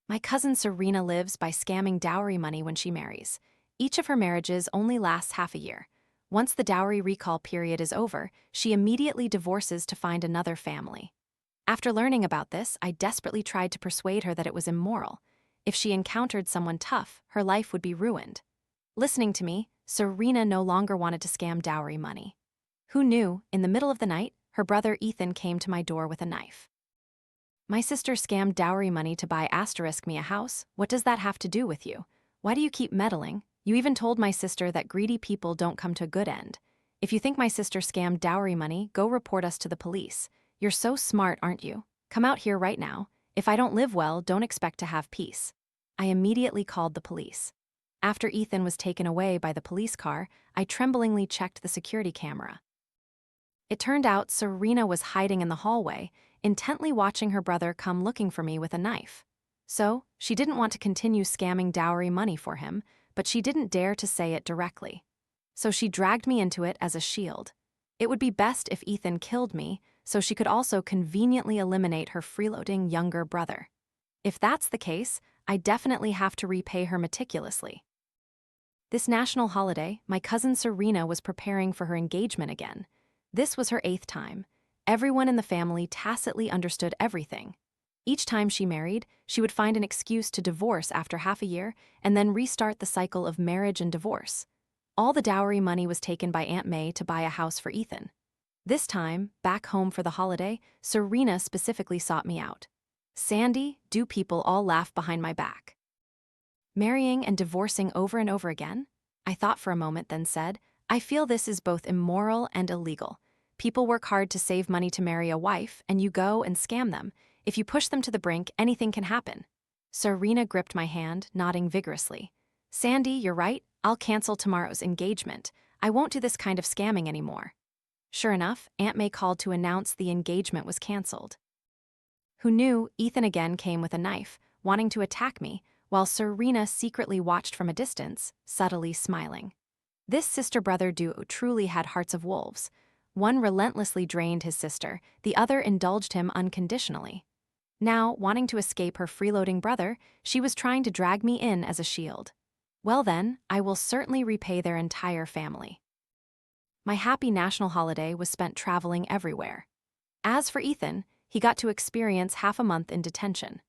My cousin Serena lives by scamming dowry money when she marries. Each of her marriages only lasts half a year. Once the dowry recall period is over, she immediately divorces to find another family. After learning about this, I desperately tried to persuade her that it was immoral. If she encountered someone tough, her life would be ruined. Listening to me, Serena no longer wanted to scam dowry money. Who knew, in the middle of the night, her brother Ethan came to my door with a knife. My sister scammed dowry money to buy me a house. What does that have to do with you? Why do you keep meddling? You even told my sister that greedy people don't come to a good end. If you think my sister scammed dowry money, go report us to the police. You're so smart, aren't you? Come out here right now. If I don't live well, don't expect to have peace. I immediately called the police. After Ethan was taken away by the police car, I tremblingly checked the security camera. It turned out Serena was hiding in the hallway, intently watching her brother come looking for me with a knife. So, she didn't want to continue scamming dowry money for him, but she didn't dare to say it directly. So she dragged me into it as a shield. It would be best if Ethan killed me, so she could also conveniently eliminate her freeloading younger brother. If that's the case, I definitely have to repay her meticulously. This national holiday, my cousin Serena was preparing for her engagement again. This was her 8th time. Everyone in the family tacitly understood everything. Each time she married, she would find an excuse to divorce after half a year and then restart the cycle of marriage and divorce. All the dowry money was taken by Aunt May to buy a house for Ethan. This time, back home for the holiday, Serena specifically sought me out. "Sandy, do people all laugh behind my back?" Marrying and divorcing over and over again? I thought for a moment, then said, "I feel this is both immoral and illegal. People work hard to save money to marry a wife, and you go and scam them. If you push them to the brink, anything can happen." Serena gripped my hand, nodding vigorously. "Sandy, you're right. I'll cancel tomorrow's engagement. I won't do this kind of scamming anymore." Sure enough, Aunt May called to announce the engagement was canceled. Who knew, Ethan again came with a knife, wanting to attack me, while Serena secretly watched from a distance, subtly smiling. This sister-brother duo truly had hearts of wolves. One relentlessly drained his sister, the other indulged him unconditionally. Now, wanting to escape her freeloading brother, she was trying to drag me in as a shield. Well then, I will certainly repay their entire family. My happy national holiday was spent traveling everywhere. As for Ethan, he got to experience half a month in detention.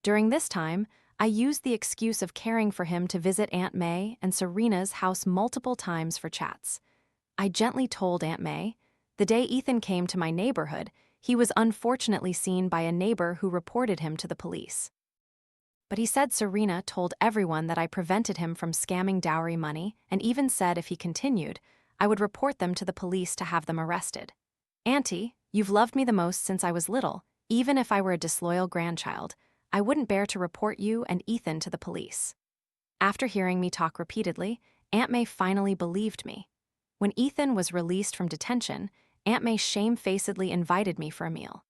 During this time, I used the excuse of caring for him to visit Aunt May and Serena's house multiple times for chats. I gently told Aunt May, the day Ethan came to my neighborhood, he was unfortunately seen by a neighbor who reported him to the police. But he said Serena told everyone that I prevented him from scamming dowry money and even said if he continued, I would report them to the police to have them arrested. "Auntie, you've loved me the most since I was little. Even if I were a disloyal grandchild, I wouldn't bear to report you and Ethan to the police." After hearing me talk repeatedly, Aunt May finally believed me. When Ethan was released from detention, Aunt May shamefacedly invited me for a meal.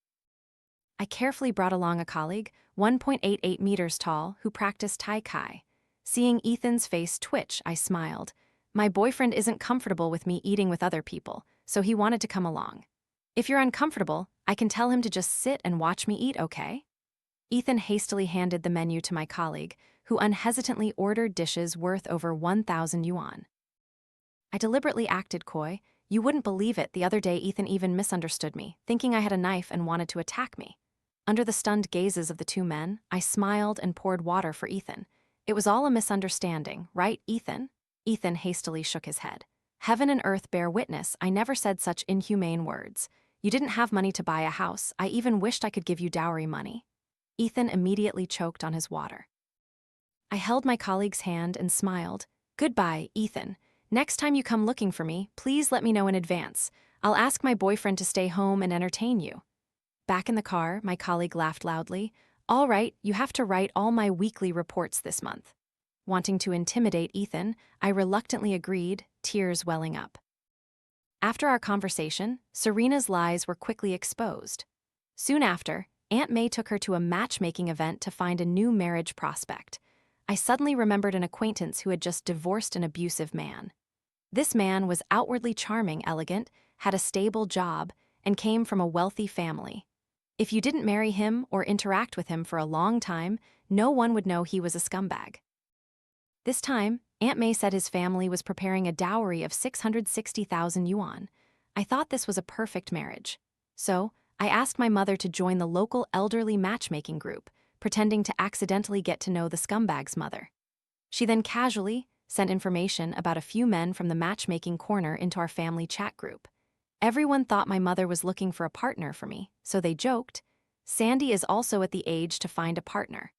I carefully brought along a colleague, 1.88 meters tall, who practiced Tai Chi. Seeing Ethan's face twitch, I smiled. My boyfriend isn't comfortable with me eating with other people, so he wanted to come along. "If you're uncomfortable, I can tell him to just sit and watch me eat, okay?" Ethan hastily handed the menu to my colleague, who unhesitantly ordered dishes worth over 1,000 yuan. I deliberately acted coy. You wouldn't believe it, the other day Ethan even misunderstood me, thinking I had a knife and wanted to attack me. Under the stunned gazes of the two men, I smiled and poured water for Ethan. "It was all a misunderstanding, right, Ethan?" Ethan hastily shook his head. "Heaven and earth bear witness, I never said such inhumane words. You didn't have money to buy a house. I even wished I could give you dowry money." Ethan immediately choked on his water. I held my colleague's hand and smiled. "Goodbye, Ethan. Next time you come looking for me, please let me know in advance. I'll ask my boyfriend to stay home and entertain you." Back in the car, my colleague laughed loudly. "All right, you have to write all my weekly reports this month." Wanting to intimidate Ethan, I reluctantly agreed, tears welling up. After our conversation, Serena's lies were quickly exposed. Soon after, Aunt May took her to a matchmaking event to find a new marriage prospect. I suddenly remembered an acquaintance who had just divorced an abusive man. This man was outwardly charming, elegant, had a stable job, and came from a wealthy family. If you didn't marry him or interact with him for a long time, no one would know he was a scumbag. This time, Aunt May said his family was preparing a dowry of 660,000 yuan. I thought this was a perfect marriage. So, I asked my mother to join the local elderly matchmaking group, pretending to accidentally get to know the scumbag's mother. She then casually sent information about a few men from the matchmaking corner into our family chat group. Everyone thought my mother was looking for a partner for me, so they joked, "Sandy is also at the age to find a partner."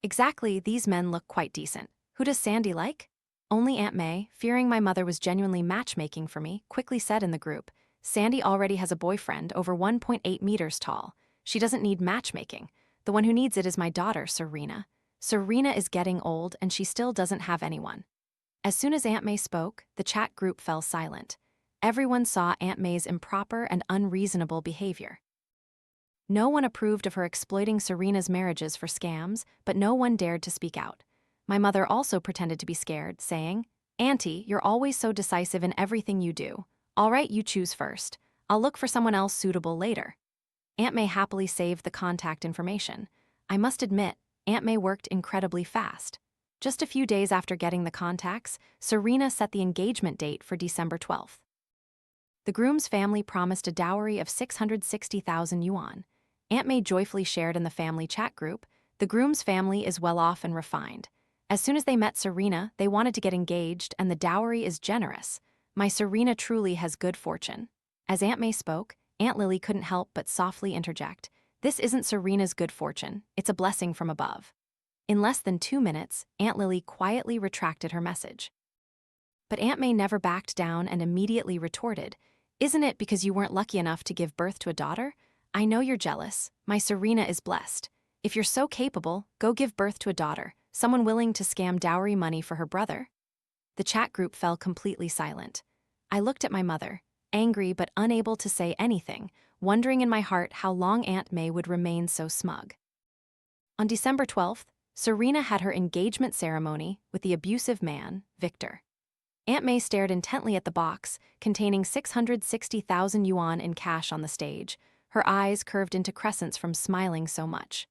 Exactly, these men look quite decent. Who does Sandy like? Only Aunt May, fearing my mother was genuinely matchmaking for me, quickly said in the group, "Sandy already has a boyfriend over 1.8 meters tall. She doesn't need matchmaking. The one who needs it is my daughter, Serena. Serena is getting old and she still doesn't have anyone." As soon as Aunt May spoke, the chat group fell silent. Everyone saw Aunt May's improper and unreasonable behavior. No one approved of her exploiting Serena's marriages for scams, but no one dared to speak out. My mother also pretended to be scared, saying, "Auntie, you're always so decisive in everything you do. All right, you choose first. I'll look for someone else suitable later." Aunt May happily saved the contact information. I must admit, Aunt May worked incredibly fast. Just a few days after getting the contacts, Serena set the engagement date for December 12th. The groom's family promised a dowry of 660,000 yuan. Aunt May joyfully shared in the family chat group, "The groom's family is well off and refined. As soon as they met Serena, they wanted to get engaged and the dowry is generous. My Serena truly has good fortune." As Aunt May spoke, Aunt Lily couldn't help but softly interject, "This isn't Serena's good fortune, it's a blessing from above." In less than 2 minutes, Aunt Lily quietly retracted her message. But Aunt May never backed down and immediately retorted, "Isn't it because you weren't lucky enough to give birth to a daughter? I know you're jealous. My Serena is blessed. If you're so capable, go give birth to a daughter, someone willing to scam dowry money for her brother." The chat group fell completely silent. I looked at my mother, angry but unable to say anything, wondering in my heart how long Aunt May would remain so smug. On December 12th, Serena had her engagement ceremony with the abusive man, Victor. Aunt May stared intently at the box, containing 660,000 yuan in cash on the stage, her eyes curved into crescents from smiling so much.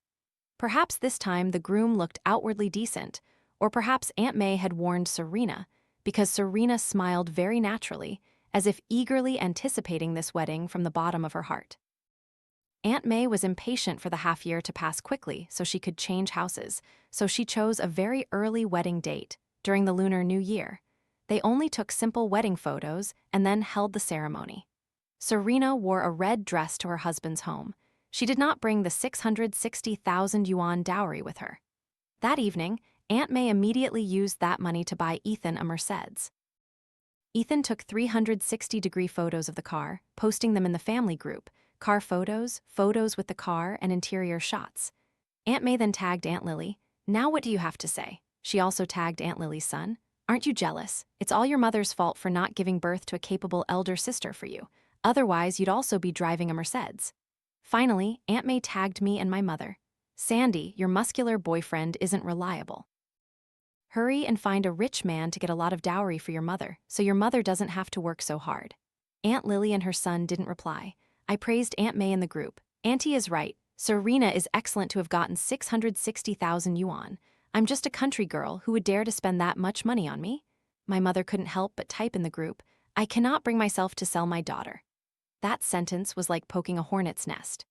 Perhaps this time the groom looked outwardly decent, or perhaps Aunt May had warned Serena, because Serena smiled very naturally, as if eagerly anticipating this wedding from the bottom of her heart. Aunt May was impatient for the half-year to pass quickly so she could change houses, so she chose a very early wedding date, during the Lunar New Year. They only took simple wedding photos and then held the ceremony. Serena wore a red dress to her husband's home. She did not bring the 660,000 yuan dowry with her. That evening, Aunt May immediately used that money to buy Ethan a Mercedes. Ethan took 360-degree photos of the car, posting them in the family group, car photos, photos with the car, and interior shots. Aunt May then tagged Aunt Lily. "Now what do you have to say?" She also tagged Aunt Lily's son. "Aren't you jealous? It's all your mother's fault for not giving birth to a capable elder sister for you. Otherwise, you'd also be driving a Mercedes." Finally, Aunt May tagged me and my mother. "Sandy, your muscular boyfriend isn't reliable. Hurry and find a rich man to get a lot of dowry for your mother, so your mother doesn't have to work so hard." Aunt Lily and her son didn't reply. I praised Aunt May in the group. "Auntie is right. Serena is excellent to have gotten 660,000 yuan. I'm just a country girl who would dare to spend that much money on me." My mother couldn't help but type in the group, "I cannot bring myself to sell my daughter." That sentence was like poking a hornet's nest.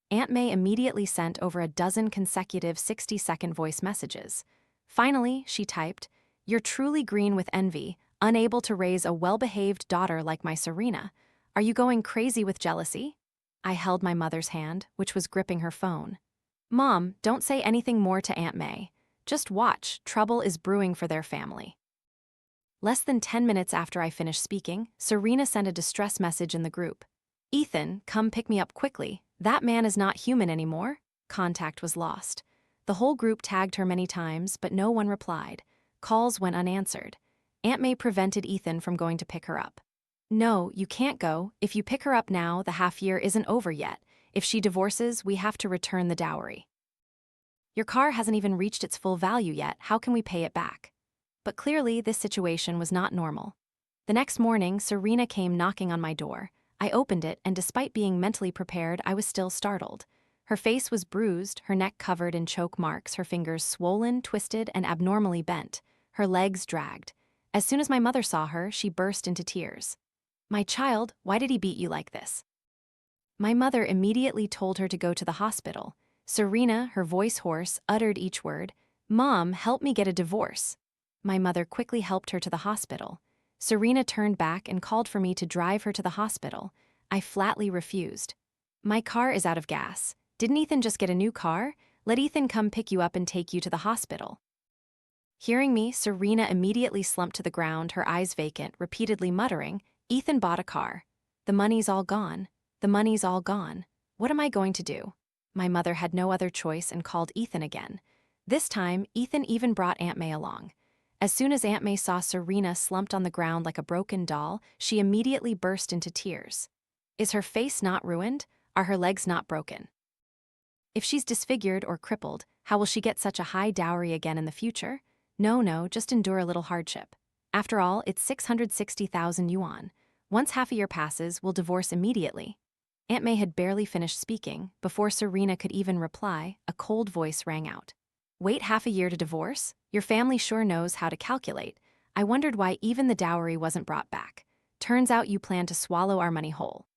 Aunt May immediately sent over a dozen consecutive 60-second voice messages. Finally, she typed, "You're truly green with envy, unable to raise a well-behaved daughter like my Serena. Are you going crazy with jealousy?" I held my mother's hand, which was gripping her phone. "Mom, don't say anything more to Aunt May. Just watch, trouble is brewing for their family." Less than 10 minutes after I finished speaking, Serena sent a distress message in the group. "Ethan, come pick me up quickly. That man is not human anymore." Contact was lost. The whole group tagged her many times, but no one replied. Calls went unanswered. Aunt May prevented Ethan from going to pick her up. "No, you can't go. If you pick her up now, the half-year isn't over yet. If she divorces, we have to return the dowry. Your car hasn't even reached its full value yet. How can we pay it back?" But clearly, this situation was not normal. The next morning, Serena came knocking on my door. I opened it, and despite being mentally prepared, I was still startled. Her face was bruised, her neck covered in choke marks, her fingers swollen, twisted, and abnormally bent, her legs dragged. As soon as my mother saw her, she burst into tears. "My child, why did he beat you like this?" My mother immediately told her to go to the hospital. Serena, her voice hoarse, uttered each word, "Mom, help me get a divorce." My mother quickly helped her to the hospital. Serena turned back and called for me to drive her to the hospital. I flatly refused. "My car is out of gas. Didn't Ethan just get a new car? Let Ethan come pick you up and take you to the hospital." Hearing me, Serena immediately slumped to the ground, her eyes vacant, repeatedly muttering, "Ethan bought a car. The money's all gone. The money's all gone. What am I going to do?" My mother had no other choice and called Ethan again. This time, Ethan even brought Aunt May along. As soon as Aunt May saw Serena slumped on the ground like a broken doll, she immediately burst into tears. Is her face not ruined? Are her legs not broken? If she's disfigured or crippled, how will she get such a high dowry again in the future? No, just endure a little hardship. After all, it's 660,000 yuan. Once half a year passes, we'll divorce immediately. Aunt May had barely finished speaking. Before Serena could even reply, a cold voice rang out. "Wait half a year to divorce? Your family sure knows how to calculate. I wondered why even the dowry wasn't brought back. Turns out you plan to swallow our money whole."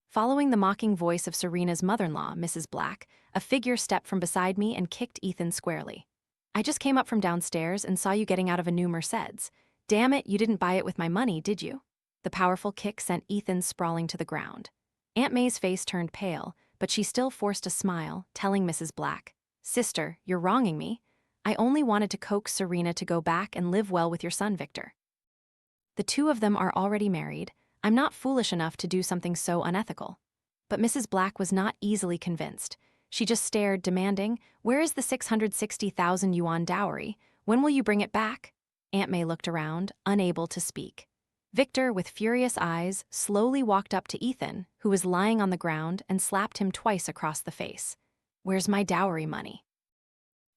Following the mocking voice of Serena's mother-in-law, Mrs. Black, a figure stepped from beside me and kicked Ethan squarely. "I just came up from downstairs and saw you getting out of a new Mercedes. Damn it, you didn't buy it with my money, did you?" The powerful kick sent Ethan sprawling to the ground. Aunt May's face turned pale, but she still forced a smile, telling Mrs. Black, "Sister, you're wronging me. I only wanted to coax Serena to go back and live well with your son, Victor. The two of them are already married. I'm not foolish enough to do something so unethical." But Mrs. Black was not easily convinced. She just stared, demanding, "Where is the 660,000 yuan dowry? When will you bring it back?" Aunt May looked around, unable to speak. Victor, with furious eyes, slowly walked up to Ethan, who was lying on the ground, and slapped him twice across the face. "Where's my dowry money?"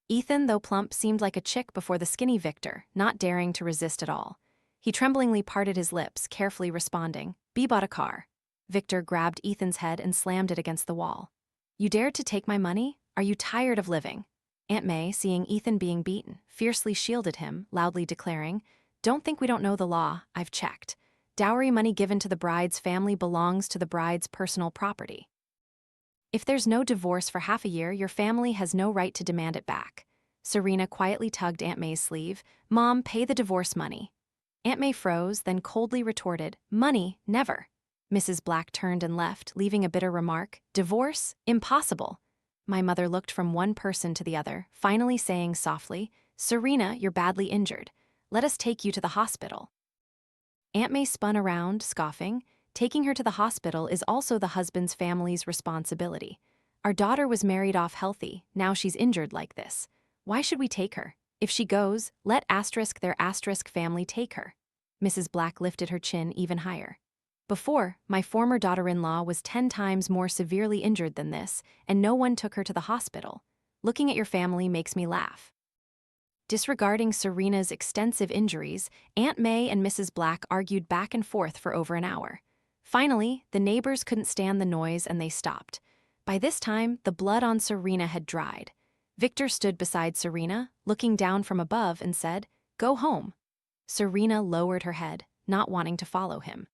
Ethan, though plump, seemed like a chick before the skinny Victor, not daring to resist at all. He tremblingly parted his lips, carefully responding, "B bought a car." Victor grabbed Ethan's head and slammed it against the wall. "You dared to take my money? Are you tired of living?" Aunt May, seeing Ethan being beaten, fiercely shielded him, loudly declaring, "Don't think we don't know the law, I've checked. Dowry money given to the bride's family belongs to the bride's personal property. If there's no divorce for half a year, your family has no right to demand it back." Serena quietly tugged Aunt May's sleeve. "Mom, pay the divorce money." Aunt May froze, then coldly retorted, "Money, never." Mrs. Black turned and left, leaving a bitter remark, "Divorce? Impossible." My mother looked from one person to the other, finally saying softly, "Serena, you're badly injured. Let us take you to the hospital." Aunt May spun around, scoffing. "Taking her to the hospital is also the husband's family's responsibility. Our daughter was married off healthy, now she's injured like this. Why should we take her? If she goes, let their family take her." Mrs. Black lifted her chin even higher. "Before, my former daughter-in-law was 10 times more severely injured than this, and no one took her to the hospital. Looking at your family makes me laugh." Disregarding Serena's extensive injuries, Aunt May and Mrs. Black argued back and forth for over an hour. Finally, the neighbors couldn't stand the noise and they stopped. By this time, the blood on Serena had dried. Victor stood beside Serena, looking down from above, and said, "Go home." Serena lowered her head, not wanting to follow him.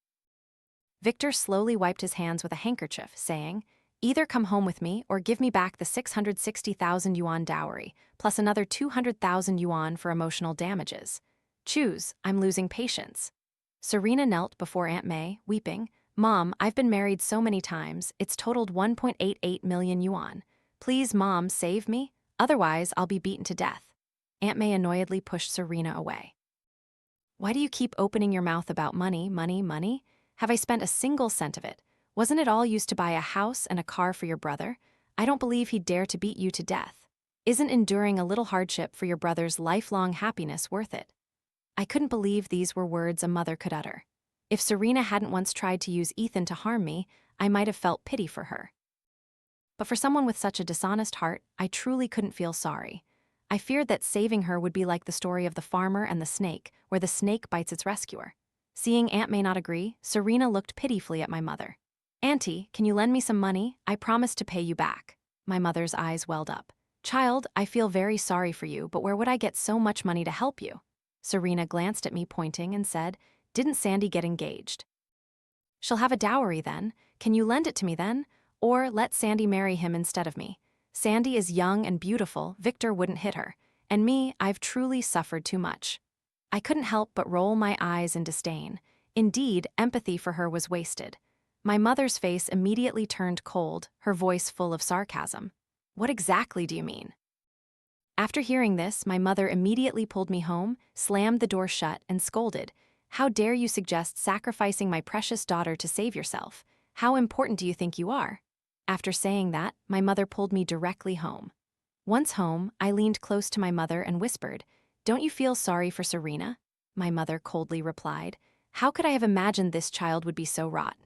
Victor slowly wiped his hands with a handkerchief, saying, "Either come home with me or give me back the 660,000 yuan dowry, plus another 200,000 yuan for emotional damages. Choose, I'm losing patience." Serena knelt before Aunt May, weeping, "Mom, I've been married so many times, it's totaled 1.88 million yuan. Please, Mom, save me. Otherwise, I'll be beaten to death." Aunt May annoyedly pushed Serena away. "Why do you keep opening your mouth about money, money, money? Have I spent a single cent of it? Wasn't it all used to buy a house and a car for your brother? I don't believe he'd dare to beat you to death. Isn't enduring a little hardship for your brother's lifelong happiness worth it?" I couldn't believe these were words a mother could utter. If Serena hadn't once tried to use Ethan to harm me, I might have felt pity for her. But for someone with such a dishonest heart, I truly couldn't feel sorry. I feared that saving her would be like the story of the farmer and the snake, where the snake bites its rescuer. Seeing Aunt May not agree, Serena looked pitifully at my mother. "Auntie, can you lend me some money? I promise to pay you back." My mother's eyes welled up. Child, I feel very sorry for you, but where would I get so much money to help you? Serena glanced at me, pointing, and said, Didn't Sandy get engaged? She'll have a dowry then. Can you lend it to me then? Or let Sandy marry him instead of me. Sandy is young and beautiful, Victor wouldn't hit her. And me, I've truly suffered too much. I couldn't help but roll my eyes in disdain. Indeed, empathy for her was wasted. My mother's face immediately turned cold, her voice full of sarcasm. What exactly do you mean? After hearing this, my mother immediately pulled me home, slammed the door shut, and scolded. How dare you suggest sacrificing my precious daughter to save yourself? How important do you think you are? After saying that, my mother pulled me directly home. Once home, I leaned close to my mother and whispered, Don't you feel sorry for Serena? My mother coldly replied, How could I have imagined this child would be so rotten?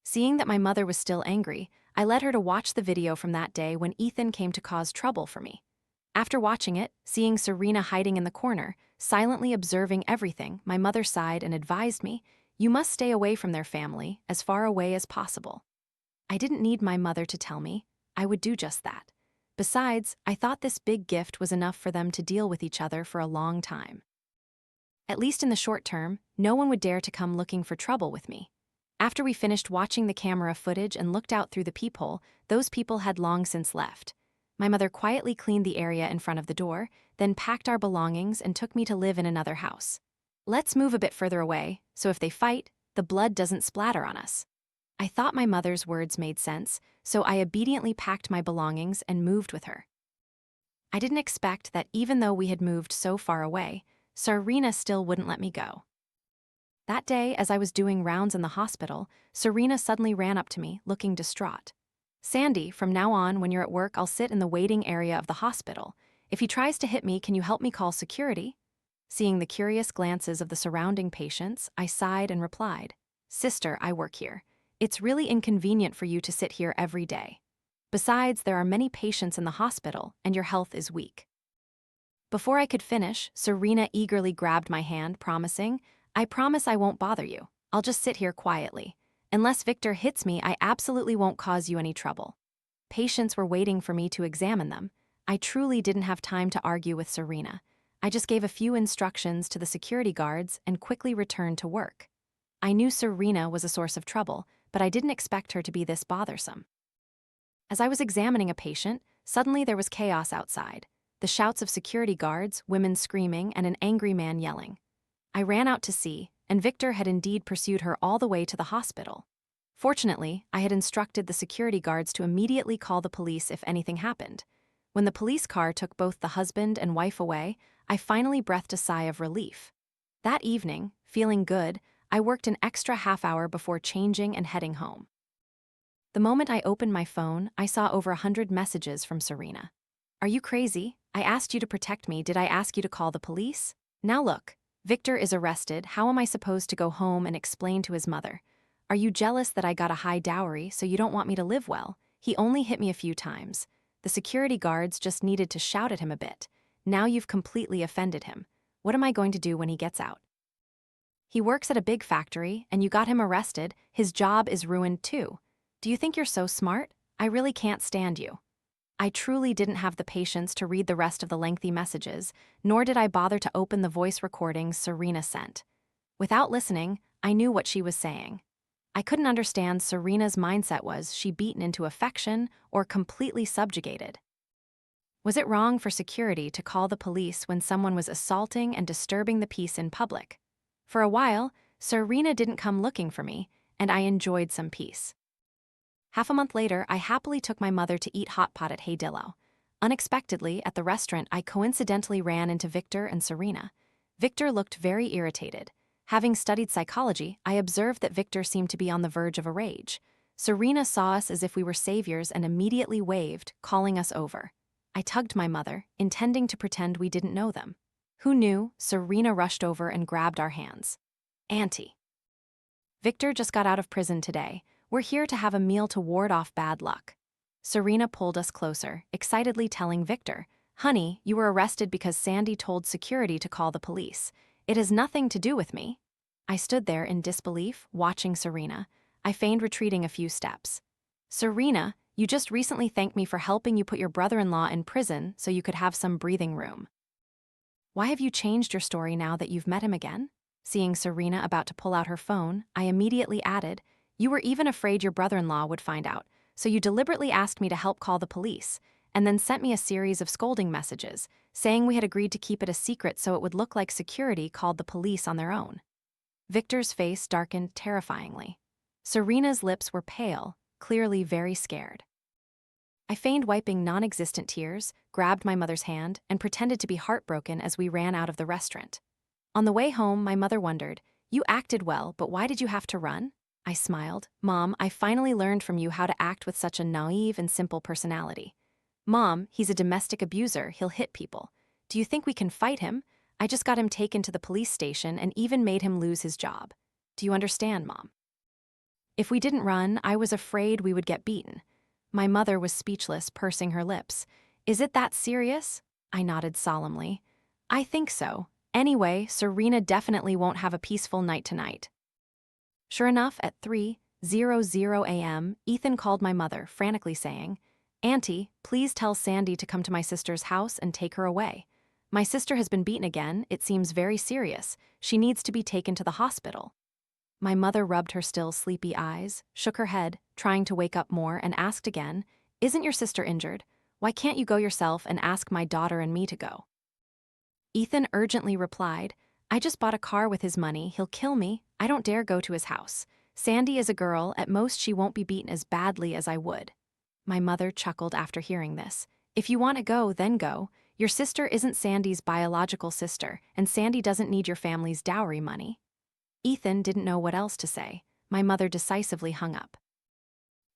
Seeing that my mother was still angry, I led her to watch the video from that day when Ethan came to cause trouble for me. After watching it, seeing Serena hiding in the corner, silently observing everything, my mother sighed and advised me, You must stay away from their family, as far away as possible. I didn't need my mother to tell me. I would do just that. Besides, I thought this big gift was enough for them to deal with each other for a long time. At least in the short term, no one would dare to come looking for trouble with me. After we finished watching the camera footage and looked out through the peephole, those people had long since left. My mother quietly cleaned the area in front of the door, then packed our belongings and took me to live in another house. Let's move a bit further away, so if they fight, the blood doesn't splatter on us. I thought my mother's words made sense, so I obediently packed my belongings and moved with her. I didn't expect that even though we had moved so far away, Serena still wouldn't let me go. That day, as I was doing rounds in the hospital, Serena suddenly ran up to me, looking distraught. Sandy, from now on, when you're at work, I'll sit in the waiting area of the hospital. If he tries to hit me, can you help me call security? Seeing the curious glances of the surrounding patients, I sighed and replied, Sister, I work here. It's really inconvenient for you to sit here every day. Besides, there are many patients in the hospital, and your health is weak. Before I could finish, Serena eagerly grabbed my hand, promising, I promise I won't bother you. I'll just sit here quietly. Unless Victor hits me, I absolutely won't cause you any trouble. Patients were waiting for me to examine them. I truly didn't have time to argue with Serena. I just gave a few instructions to the security guards and quickly returned to work. I knew Serena was a source of trouble, but I didn't expect her to be this bothersome. As I was examining a patient, suddenly there was chaos outside. The shouts of security guards, women screaming, and an angry man yelling. I ran out to see, and Victor had indeed pursued her all the way to the hospital. Fortunately, I had instructed the security guards to immediately call the police if anything happened. When the police car took both the husband and wife away, I finally breathed a sigh of relief. That evening, feeling good, I worked an extra half-hour before changing and heading home. The moment I opened my phone, I saw over 100 messages from Serena. Are you crazy? I asked you to protect me. Did I ask you to call the police? Now look, Victor is arrested. How am I supposed to go home and explain to his mother? Are you jealous that I got a high dowry so you don't want me to live well? He only hit me a few times. The security guards just needed to shout at him a bit. Now you've completely offended him. What am I going to do when he gets out? He works at a big factory, and you got him arrested. His job is ruined too. Do you think you're so smart? I really can't stand you. I truly didn't have the patience to read the rest of the lengthy messages, nor did I bother to open the voice recordings Serena sent. Without listening, I knew what she was saying. I couldn't understand Serena's mindset. Was she beaten into affection or completely subjugated? Was it wrong for security to call the police when someone was assaulting and disturbing the peace in public? For a while, Serena didn't come looking for me, and I enjoyed some peace. Half a month later, I happily took my mother to eat hot pot at Haydillo. Unexpectedly, at the restaurant, I coincidentally ran into Victor and Serena. Victor looked very irritated. Having studied psychology, I observed that Victor seemed to be on the verge of a rage. Serena saw us as if we were saviors and immediately waved, calling us over. I tugged my mother, intending to pretend we didn't know them. Who knew? Serena rushed over and grabbed our hands. Auntie. Victor just got out of prison today. We're here to have a meal to ward off bad luck. Serena pulled us closer, excitedly telling Victor, Honey, you were arrested because Sandy told security to call the police. It has nothing to do with me. I stood there in disbelief, watching Serena. I feigned retreating a few steps. Serena, You just recently thanked me for helping you put your brother-in-law in prison so you could have some breathing room. Why have you changed your story now that you've met him again? Seeing Serena about to pull out her phone, I immediately added, you were even afraid your brother-in-law would find out, so you deliberately asked me to help call the police, and then sent me a series of scolding messages, saying we had agreed to keep it a secret so it would look like security called the police on their own. Victor's face darkened terrifyingly. Serena's lips were pale, clearly very scared. I feigned wiping non-existent tears, grabbed my mother's hand, and pretended to be heartbroken as we ran out of the restaurant. On the way home, my mother wondered, you acted well, but why did you have to run? I smiled. Mom, I finally learned from you how to act with such a naive and simple personality. Mom, he's a domestic abuser, he'll hit people. Do you think we can fight him? I just got him taken to the police station and even made him lose his job. Do you understand, Mom? If we didn't run, I was afraid we would get beaten. My mother was speechless, pursing her lips. Is it that serious? I nodded solemnly. I think so. Anyway, Serena definitely won't have a peaceful night tonight. Sure enough, at 3:00 a.m., Ethan called my mother, frantically saying, Auntie, please tell Sandy to come to my sister's house and take her away. My sister has been beaten again, it seems very serious. She needs to be taken to the hospital. My mother rubbed her still sleepy eyes, shook her head, trying to wake up more, and asked again, Isn't your sister injured? Why can't you go yourself and ask my daughter and me to go? Ethan urgently replied, I just bought a car with his money, he'll kill me, I don't dare go to his house. Sandy is a girl, at most she won't be beaten as badly as I would. My mother chuckled after hearing this. If you want to go, then go. Your sister isn't Sandy's biological sister, and Sandy doesn't need your family's dowry money. Ethan didn't know what else to say. My mother decisively hung up.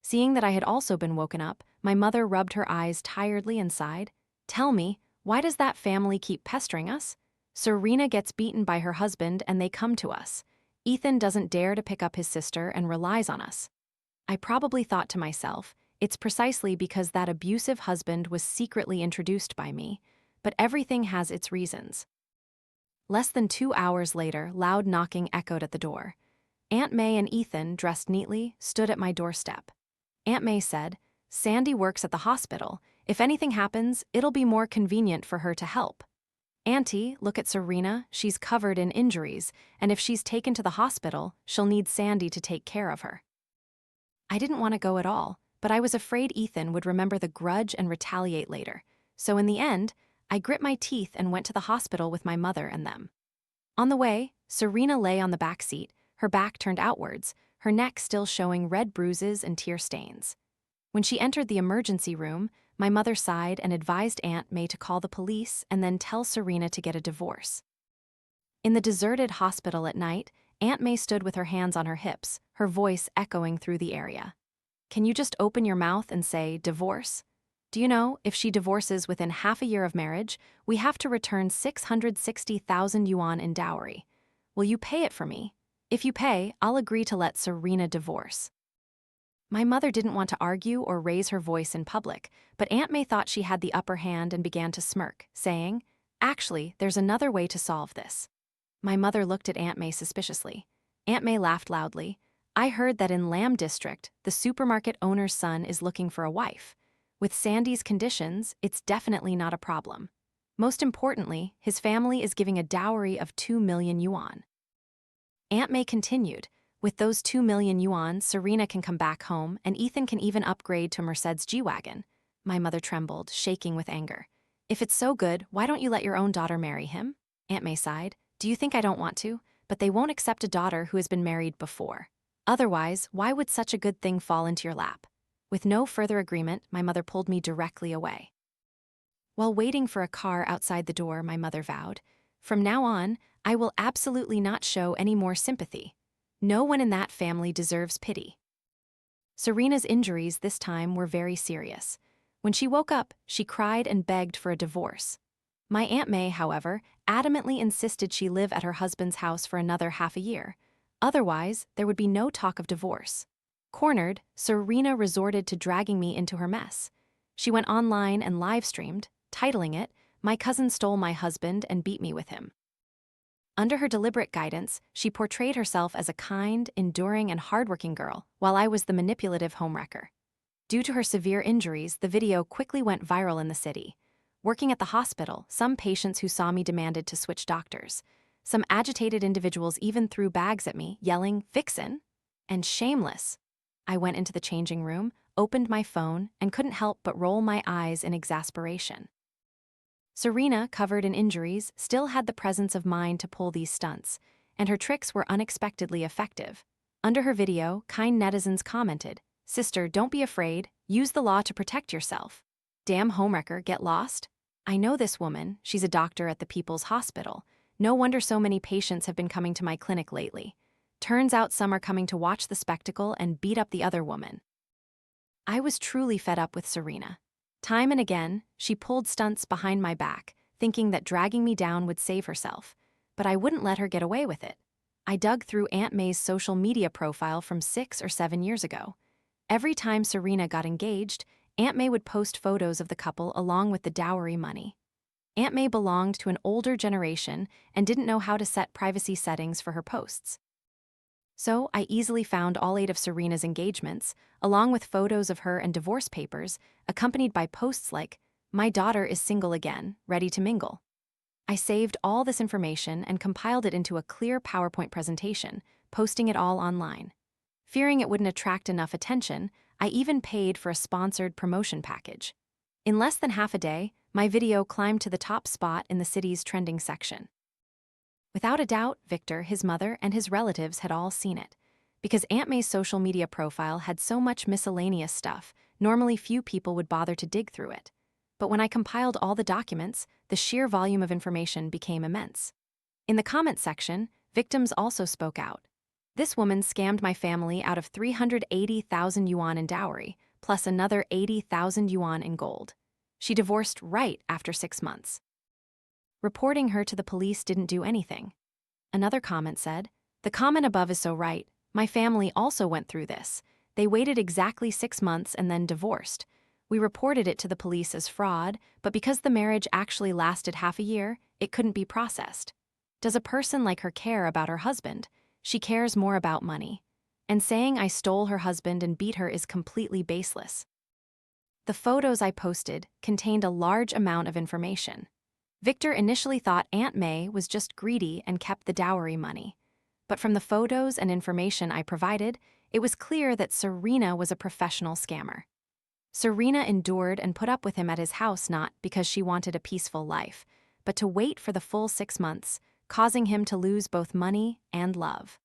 Seeing that I had also been woken up, my mother rubbed her eyes tiredly and sighed. Tell me, why does that family keep pestering us? Serena gets beaten by her husband and they come to us. Ethan doesn't dare to pick up his sister and relies on us. I probably thought to myself, it's precisely because that abusive husband was secretly introduced by me, but everything has its reasons. Less than 2 hours later, loud knocking echoed at the door. Aunt May and Ethan, dressed neatly, stood at my doorstep. Aunt May said, Sandy works at the hospital. If anything happens, it'll be more convenient for her to help. Auntie, look at Serena, she's covered in injuries, and if she's taken to the hospital, she'll need Sandy to take care of her. I didn't want to go at all, but I was afraid Ethan would remember the grudge and retaliate later, so in the end, I grit my teeth and went to the hospital with my mother and them. On the way, Serena lay on the back seat, her back turned outwards, her neck still showing red bruises and tear stains. When she entered the emergency room, my mother sighed and advised Aunt May to call the police and then tell Serena to get a divorce. In the deserted hospital at night, Aunt May stood with her hands on her hips, her voice echoing through the area. Can you just open your mouth and say, divorce? Do you know, if she divorces within half a year of marriage, we have to return 660,000 yuan in dowry. Will you pay it for me? If you pay, I'll agree to let Serena divorce. My mother didn't want to argue or raise her voice in public, but Aunt May thought she had the upper hand and began to smirk, saying, Actually, there's another way to solve this. My mother looked at Aunt May suspiciously. Aunt May laughed loudly. I heard that in Lam District, the supermarket owner's son is looking for a wife. With Sandy's conditions, it's definitely not a problem. Most importantly, his family is giving a dowry of 2 million yuan. Aunt May continued, with those 2 million yuan, Serena can come back home, and Ethan can even upgrade to a Mercedes G-Wagon. My mother trembled, shaking with anger. If it's so good, why don't you let your own daughter marry him? Aunt May sighed. Do you think I don't want to? But they won't accept a daughter who has been married before. Otherwise, why would such a good thing fall into your lap? With no further agreement, my mother pulled me directly away. While waiting for a car outside the door, my mother vowed, from now on, I will absolutely not show any more sympathy. No one in that family deserves pity. Serena's injuries this time were very serious. When she woke up, she cried and begged for a divorce. My Aunt May, however, adamantly insisted she live at her husband's house for another half a year. Otherwise, there would be no talk of divorce. Cornered, Serena resorted to dragging me into her mess. She went online and live-streamed, titling it, My Cousin Stole My Husband and Beat Me with Him. Under her deliberate guidance, she portrayed herself as a kind, enduring, and hardworking girl, while I was the manipulative homewrecker. Due to her severe injuries, the video quickly went viral in the city. Working at the hospital, some patients who saw me demanded to switch doctors. Some agitated individuals even threw bags at me, yelling, "Vixen!" and "Shameless!" I went into the changing room, opened my phone, and couldn't help but roll my eyes in exasperation. Serena, covered in injuries, still had the presence of mind to pull these stunts, and her tricks were unexpectedly effective. Under her video, kind netizens commented, "Sister, don't be afraid, use the law to protect yourself. Damn homewrecker, get lost." I know this woman, she's a doctor at the People's Hospital. No wonder so many patients have been coming to my clinic lately. Turns out some are coming to watch the spectacle and beat up the other woman. I was truly fed up with Serena. Time and again, she pulled stunts behind my back, thinking that dragging me down would save herself. But I wouldn't let her get away with it. I dug through Aunt May's social media profile from 6 or 7 years ago. Every time Serena got engaged, Aunt May would post photos of the couple along with the dowry money. Aunt May belonged to an older generation and didn't know how to set privacy settings for her posts. So I easily found all 8 of Serena's engagements, along with photos of her and divorce papers, accompanied by posts like, "My daughter is single again, ready to mingle." I saved all this information and compiled it into a clear PowerPoint presentation, posting it all online. Fearing it wouldn't attract enough attention, I even paid for a sponsored promotion package. In less than half a day, my video climbed to the top spot in the city's trending section. Without a doubt, Victor, his mother, and his relatives had all seen it. Because Aunt May's social media profile had so much miscellaneous stuff, normally few people would bother to dig through it. But when I compiled all the documents, the sheer volume of information became immense. In the comment section, victims also spoke out. "This woman scammed my family out of 380,000 yuan in dowry, plus another 80,000 yuan in gold. She divorced right after 6 months. Reporting her to the police didn't do anything." Another comment said, "The comment above is so right. My family also went through this. They waited exactly 6 months and then divorced. We reported it to the police as fraud, but because the marriage actually lasted half a year, it couldn't be processed. Does a person like her care about her husband? She cares more about money. And saying I stole her husband and beat her is completely baseless." The photos I posted contained a large amount of information. Victor initially thought Aunt May was just greedy and kept the dowry money. But from the photos and information I provided, it was clear that Serena was a professional scammer. Serena endured and put up with him at his house not because she wanted a peaceful life, but to wait for the full 6 months, causing him to lose both money and love.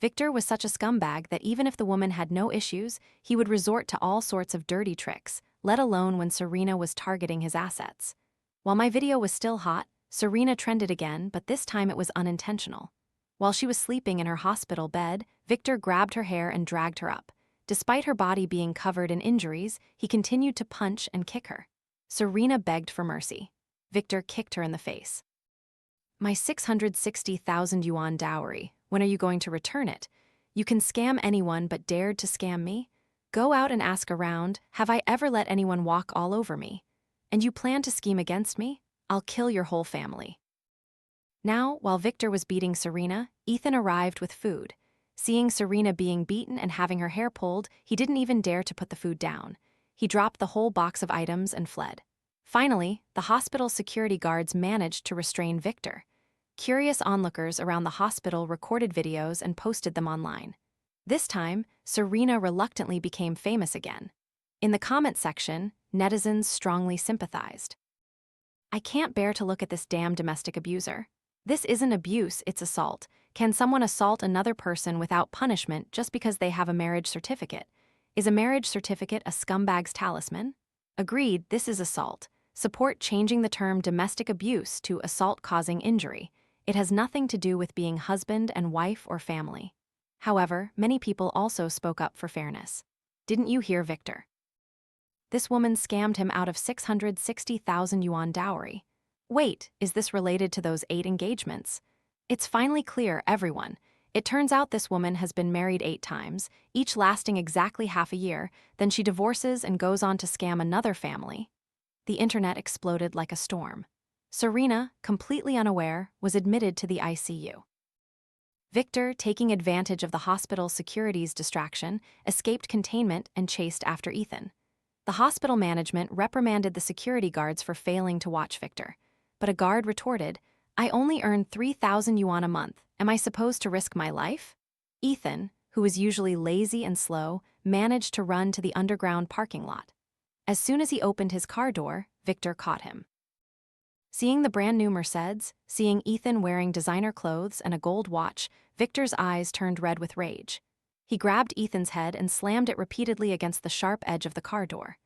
Victor was such a scumbag that even if the woman had no issues, he would resort to all sorts of dirty tricks, let alone when Serena was targeting his assets. While my video was still hot, Serena trended again, but this time it was unintentional. While she was sleeping in her hospital bed, Victor grabbed her hair and dragged her up. Despite her body being covered in injuries, he continued to punch and kick her. Serena begged for mercy. Victor kicked her in the face. "My 660,000 yuan dowry, when are you going to return it? You can scam anyone but dared to scam me? Go out and ask around, have I ever let anyone walk all over me? And you plan to scheme against me? I'll kill your whole family." Now, while Victor was beating Serena, Ethan arrived with food. Seeing Serena being beaten and having her hair pulled, he didn't even dare to put the food down. He dropped the whole box of items and fled. Finally, the hospital security guards managed to restrain Victor. Curious onlookers around the hospital recorded videos and posted them online. This time, Serena reluctantly became famous again. In the comment section, netizens strongly sympathized. "I can't bear to look at this damn domestic abuser. This isn't abuse, it's assault. Can someone assault another person without punishment just because they have a marriage certificate? Is a marriage certificate a scumbag's talisman? Agreed, this is assault. Support changing the term domestic abuse to assault causing injury. It has nothing to do with being husband and wife or family." However, many people also spoke up for fairness. Didn't you hear Victor? This woman scammed him out of 660,000 yuan dowry. Wait, is this related to those 8 engagements? It's finally clear, everyone. It turns out this woman has been married 8 times, each lasting exactly half a year, then she divorces and goes on to scam another family. The internet exploded like a storm. Serena, completely unaware, was admitted to the ICU. Victor, taking advantage of the hospital security's distraction, escaped containment and chased after Ethan. The hospital management reprimanded the security guards for failing to watch Victor. But a guard retorted, "I only earn 3,000 yuan a month. Am I supposed to risk my life?" Ethan, who was usually lazy and slow, managed to run to the underground parking lot. As soon as he opened his car door, Victor caught him. Seeing the brand new Mercedes, seeing Ethan wearing designer clothes and a gold watch, Victor's eyes turned red with rage. He grabbed Ethan's head and slammed it repeatedly against the sharp edge of the car door.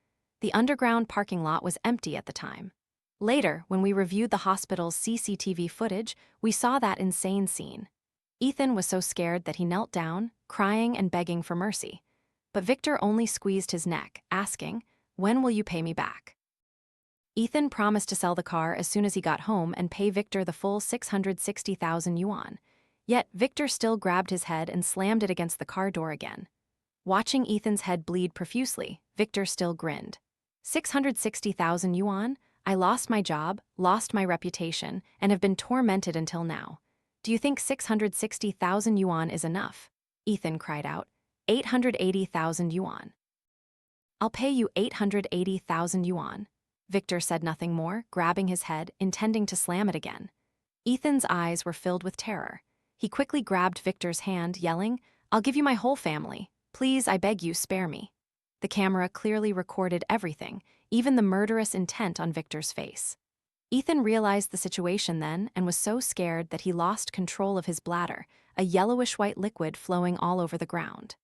The underground parking lot was empty at the time. Later, when we reviewed the hospital's CCTV footage, we saw that insane scene. Ethan was so scared that he knelt down, crying and begging for mercy. But Victor only squeezed his neck, asking, "When will you pay me back?" Ethan promised to sell the car as soon as he got home and pay Victor the full 660,000 yuan. Yet Victor still grabbed his head and slammed it against the car door again. Watching Ethan's head bleed profusely, Victor still grinned. 660,000 yuan? I lost my job, lost my reputation, and have been tormented until now. Do you think 660,000 yuan is enough? Ethan cried out. 880,000 yuan. I'll pay you 880,000 yuan. Victor said nothing more, grabbing his head, intending to slam it again. Ethan's eyes were filled with terror. He quickly grabbed Victor's hand, yelling, "I'll give you my whole family. Please, I beg you, spare me." The camera clearly recorded everything, even the murderous intent on Victor's face. Ethan realized the situation then and was so scared that he lost control of his bladder, a yellowish-white liquid flowing all over the ground.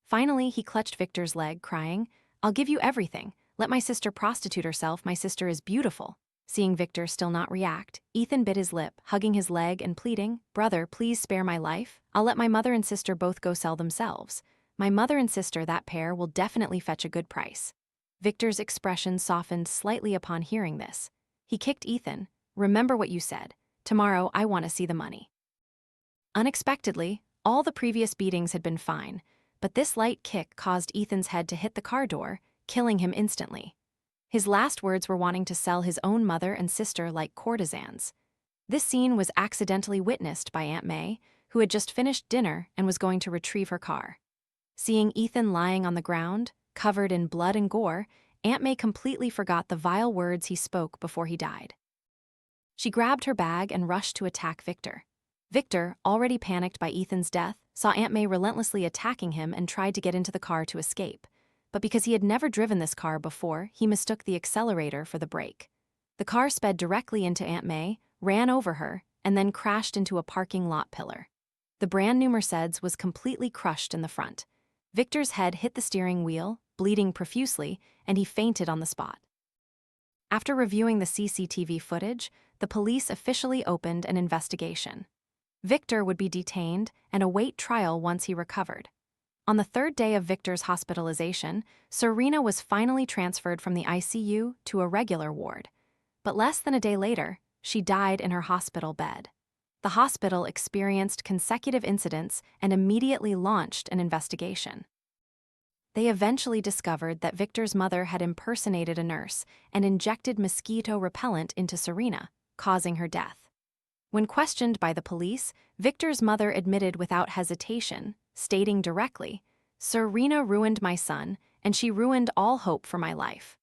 Finally, he clutched Victor's leg, crying, "I'll give you everything. Let my sister prostitute herself. My sister is beautiful." Seeing Victor still not react, Ethan bit his lip, hugging his leg and pleading, "Brother, please spare my life. I'll let my mother and sister both go sell themselves. My mother and sister, that pair, will definitely fetch a good price." Victor's expression softened slightly upon hearing this. He kicked Ethan. "Remember what you said. Tomorrow I want to see the money." Unexpectedly, all the previous beatings had been fine, but this light kick caused Ethan's head to hit the car door, killing him instantly. His last words were wanting to sell his own mother and sister like courtesans. This scene was accidentally witnessed by Aunt May, who had just finished dinner and was going to retrieve her car. Seeing Ethan lying on the ground, covered in blood and gore, Aunt May completely forgot the vile words he spoke before he died. She grabbed her bag and rushed to attack Victor. Victor, already panicked by Ethan's death, saw Aunt May relentlessly attacking him and tried to get into the car to escape. But because he had never driven this car before, he mistook the accelerator for the brake. The car sped directly into Aunt May, ran over her, and then crashed into a parking lot pillar. The brand new Mercedes was completely crushed in the front. Victor's head hit the steering wheel, bleeding profusely, and he fainted on the spot. After reviewing the CCTV footage, the police officially opened an investigation. Victor would be detained and await trial once he recovered. On the third day of Victor's hospitalization, Serena was finally transferred from the ICU to a regular ward. But less than a day later, she died in her hospital bed. The hospital experienced consecutive incidents and immediately launched an investigation. They eventually discovered that Victor's mother had impersonated a nurse and injected mosquito repellent into Serena, causing her death. When questioned by the police, Victor's mother admitted without hesitation, stating directly, "Serena ruined my son, and she ruined all hope for my life."